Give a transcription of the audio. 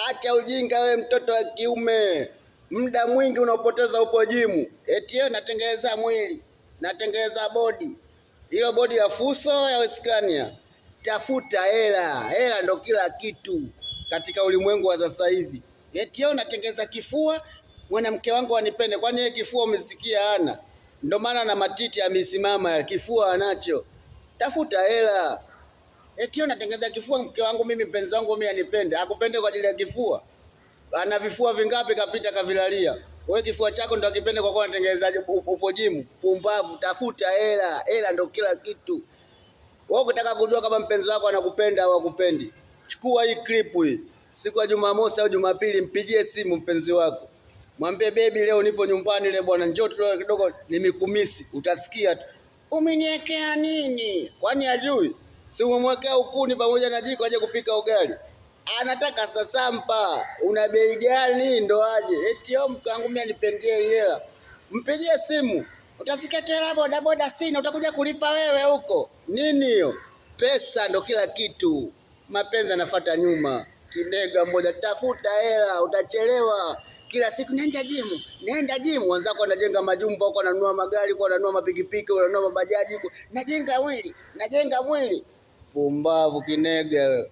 Acha ujinga wewe, mtoto wa kiume. Muda mwingi unaopoteza upo jimu. Eti yeye natengeneza mwili, natengeneza bodi. Hilo bodi la Fuso ya Scania. Tafuta hela. Hela ndo kila kitu katika ulimwengu wa sasa hivi. Eti yeye natengeneza kifua, mwanamke wangu anipende. Kwani yeye kifua umesikia hana? Ndio maana na matiti amesimama, kifua anacho. Tafuta hela. Eti yeye natengeneza kifua, mke wangu mimi, mpenzi wangu mimi anipende. Akupende kwa ajili ya kifua? Ana vifua vingapi kapita kavilalia? Wewe kifua chako ndo akipende kwa kuwa anatengenezaje upo jimu? Pumbavu, tafuta hela. Hela ndo kila kitu. Wewe ukitaka kujua kama mpenzi wako anakupenda au hakupendi, chukua hii clip hii. Siku ya Jumamosi au Jumapili, mpigie simu mpenzi wako. Mwambie baby, leo nipo nyumbani ile bwana, njoo tu kidogo nimikumisi. Utasikia tu, umeniwekea nini? Kwani ajui? Si umemwekea ukuni pamoja na jiko aje kupika ugali. Anataka sasampa. Una bei gani ndo aje? Eti yo mkangu mimi anipendie hela. Mpigie simu. Utasikia tena boda sina, utakuja kulipa wewe huko. Nini hiyo? Pesa ndo kila kitu. Mapenzi yanafuata nyuma. Kinega mmoja, tafuta hela, utachelewa. Kila siku nenda jimu. Wenzako wanajenga majumba huko, wananunua magari huko, wananunua mapikipiki, wananunua mabajaji huko. Najenga mwili. Pumbavu kinega wewe.